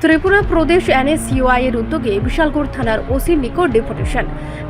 ত্রিপুরা প্রদেশ NSUI এর উদ্যোগে বিশালগড় থানার ওসির নিকট ডেপুটেশন।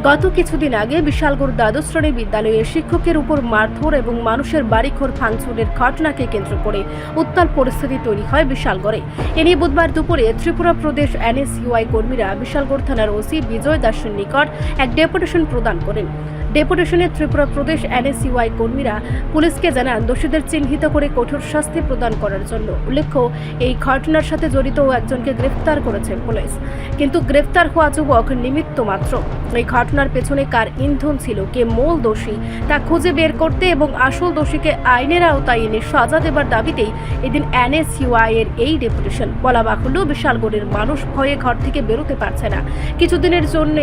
গত কিছুদিন আগে বিশালগড় দ্বাদশ শ্রেণী বিদ্যালয়ের শিক্ষকের উপর মারধর এবং মানুষের বাড়িঘর ভাঙচুরের ঘটনাকে কেন্দ্র করে উত্তাল পরিস্থিতি তৈরি হয় বিশালগড়ে। এ নিয়ে বুধবার দুপুরে ত্রিপুরা প্রদেশ এনএসইউআই কর্মীরা বিশালগড় থানার ওসি বিজয় দাসের নিকট এক ডেপুটেশন প্রদান করেন। ডেপুটেশনে ত্রিপুরা প্রদেশ এনএসইউআই কর্মীরা পুলিশকে জানান দোষীদের চিহ্নিত করে কঠোর শাস্তি প্রদান করার জন্য। উল্লেখ্য, এই ঘটনার সাথে জড়িত একজনকে গ্রেফতার করেছে পুলিশ, কিন্তু গ্রেফতার হওয়া যুবক নিমিত্ত মাত্র। এই ঘটনার পেছনে কার ইন্ধন ছিল, কে মূল দোষী, তা খুঁজে বের করতে এবং আসল দোষীকে আইনের আওতায় এনে সাজা দেবার দাবিতেই এদিন এনএসইউআই এর এই ডেপুটেশন। বলা বাহুল্য, বিশালগড়ের মানুষ ভয়ে ঘর থেকে বেরোতে পারছে না। কিছুদিনের জন্য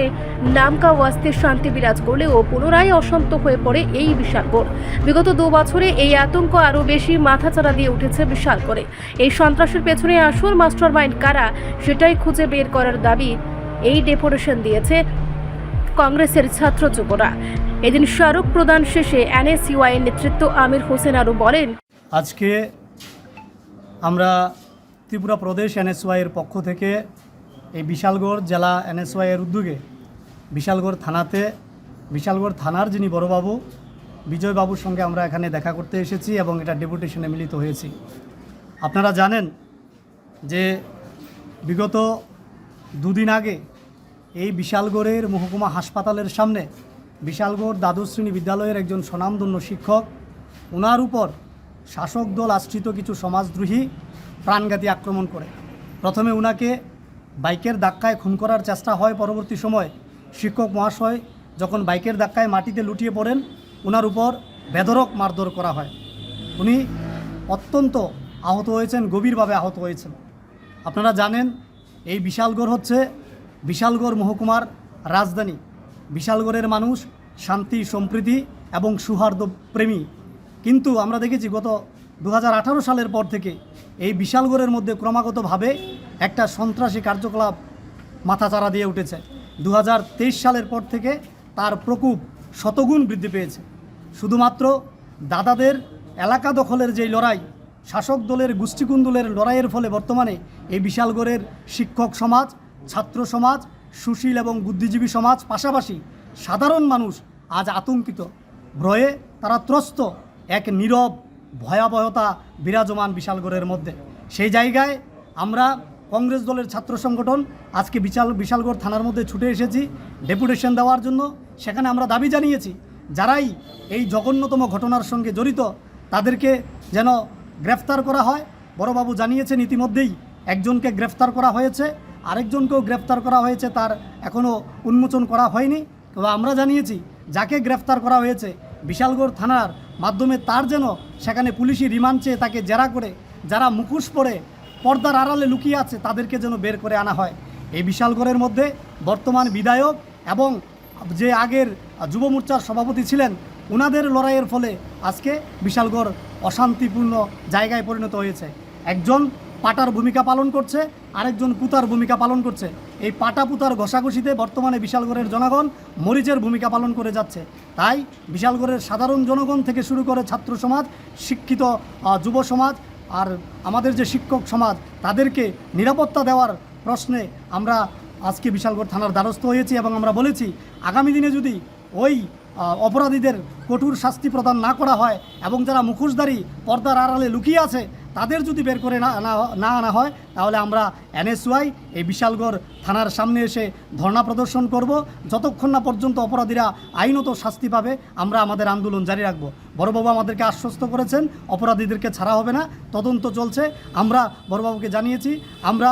নামকা ওয়াস্তে শান্তি বিরাজ করলেও পুনরায় অশান্ত হয়ে পড়ে এই বিশালগড়। বিগত 2 বছরে এই আতঙ্ক আরও বেশি মাথাচাড়া দিয়ে উঠেছে বিশালগড়ে। এই সন্ত্রাসের পেছনে আসল মাস্টার মাইন্ড কারা, সেটাই খুঁজে বের করার দাবি এই ডেপুটেশন দিয়েছে কংগ্রেসের ছাত্র যুবরা। এদিন স্মারক প্রদান শেষে এনএসইউআই এর নেতৃত্ব আমির হোসেন আরও বলেন, আজকে আমরা ত্রিপুরা প্রদেশ এনএসইউআই এর পক্ষ থেকে এই বিশালগড় জেলা এনএসইউআই এর উদ্যোগে বিশালগড় থানার যিনি বড়বাবু বিজয়বাবুর সঙ্গে আমরা এখানে দেখা করতে এসেছি এবং এটা ডেপুটেশনে মিলিত হয়েছি। আপনারা জানেন যে বিগত 2 দিন আগে এই বিশালগড়ের মহকুমা হাসপাতালের সামনে বিশালগড় দ্বাদশ শ্রেণী বিদ্যালয়ের একজন স্বনামধন্য শিক্ষক, ওনার উপর শাসক দল আশ্রিত কিছু সমাজদ্রোহী প্রাণঘাতী আক্রমণ করে। প্রথমে ওনাকে বাইকের ধাক্কায় খুন করার চেষ্টা হয়। পরবর্তী সময় শিক্ষক মহাশয় যখন বাইকের ধাক্কায় মাটিতে লুটিয়ে পড়েন, ওনার উপর বেধড়ক মারধর করা হয়। উনি অত্যন্ত আহত হয়েছেন, গভীরভাবে আহত হয়েছেন। আপনারা জানেন এই বিশালগড় হচ্ছে বিশালগড় মহকুমার রাজধানী। বিশালগড়ের মানুষ শান্তি, সম্প্রীতি এবং সৌহার্দ্য প্রেমী। কিন্তু আমরা দেখেছি গত 2018 সালের পর থেকে এই বিশালগড়ের মধ্যে ক্রমাগতভাবে একটা সন্ত্রাসী কার্যকলাপ মাথাচাড়া দিয়ে উঠেছে। 2023 সালের পর থেকে তার প্রকোপ শতগুণ বৃদ্ধি পেয়েছে। শুধুমাত্র দাদাদের এলাকা দখলের যেই লড়াই, শাসক দলের গোষ্ঠীকুন্দলের লড়াইয়ের ফলে বর্তমানে এই বিশালগড়ের শিক্ষক সমাজ, ছাত্র সমাজ, সুশীল এবং বুদ্ধিজীবী সমাজ, পাশাপাশি সাধারণ মানুষ আজ আতঙ্কিত, ভয়ে তারা ত্রস্ত। এক নীরব ভয়াবহতা বিরাজমান বিশালগড়ের মধ্যে। সেই জায়গায় আমরা কংগ্রেস দলের ছাত্র সংগঠন আজকে বিশালগড় থানার মধ্যে ছুটে এসেছি ডেপুটেশন দেওয়ার জন্য। সেখানে আমরা দাবি জানিয়েছি যারাই এই জঘন্যতম ঘটনার সঙ্গে জড়িত তাদেরকে যেন গ্রেফতার করা হয়। বড়বাবু জানিয়েছেন ইতিমধ্যেই একজনকে গ্রেফতার করা হয়েছে, আরেকজনকেও গ্রেফতার করা হয়েছে, তার এখনও উন্মোচন করা হয়নি। তবে আমরা জানিয়েছি যাকে গ্রেফতার করা হয়েছে বিশালগড় থানার মাধ্যমে তার যেন সেখানে পুলিশি রিমান্ড চেয়ে তাকে জেরা করে যারা মুখোশ পরে পর্দার আড়ালে লুকিয়ে আছে তাদেরকে যেন বের করে আনা হয়। এই বিশালগড়ের মধ্যে বর্তমান বিধায়ক এবং যে আগের যুব মোর্চার সভাপতি ছিলেন, ওনাদের লড়াইয়ের ফলে আজকে বিশালগড় অশান্তিপূর্ণ জায়গায় পরিণত হয়েছে। একজন পাটার ভূমিকা পালন করছে, আরেকজন পুতার ভূমিকা পালন করছে। এই পাটা পুতার ঘষাঘষিতে বর্তমানে বিশালগড়ের জনগণ মরিচের ভূমিকা পালন করে যাচ্ছে। তাই বিশালগড়ের সাধারণ জনগণ থেকে শুরু করে ছাত্র সমাজ, শিক্ষিত যুব সমাজ আর আমাদের যে শিক্ষক সমাজ, তাদেরকে নিরাপত্তা দেওয়ার প্রশ্নে আমরা আজকে বিশালগড় থানার দ্বারস্থ হয়েছি এবং আমরা বলেছি আগামী দিনে যদি ওই অপরাধীদের কঠোর শাস্তি প্রদান না করা হয় এবং যারা মুখোশধারী পর্দার আড়ালে লুকিয়ে আছে তাদের যদি বের করে না আনা হয়, তাহলে আমরা এনএসইউআই এই বিশালগড় থানার সামনে এসে ধর্ণা প্রদর্শন করব। যতক্ষণ না পর্যন্ত অপরাধীরা আইনত শাস্তি পাবে আমরা আমাদের আন্দোলন জারি রাখব। বড়বাবু আমাদেরকে আশ্বস্ত করেছেন অপরাধীদেরকে ছাড়া হবে না, তদন্ত চলছে। আমরা বড়বাবুকে জানিয়েছি আমরা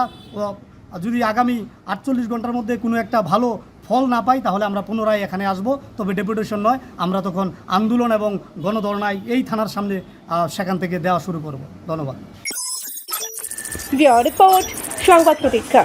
যদি আগামী 48 ঘন্টার মধ্যে কোনো একটা ভালো ফল না পাই তাহলে আমরা পুনরায় এখানে আসব। তবে ডেপুটেশন নয়, আমরা তখন আন্দোলন এবং গণধর্ণায় এই থানার সামনে সেখান থেকে দেওয়া শুরু করব। ধন্যবাদ। রিপোর্ট সংবাদ প্রতীক্ষা।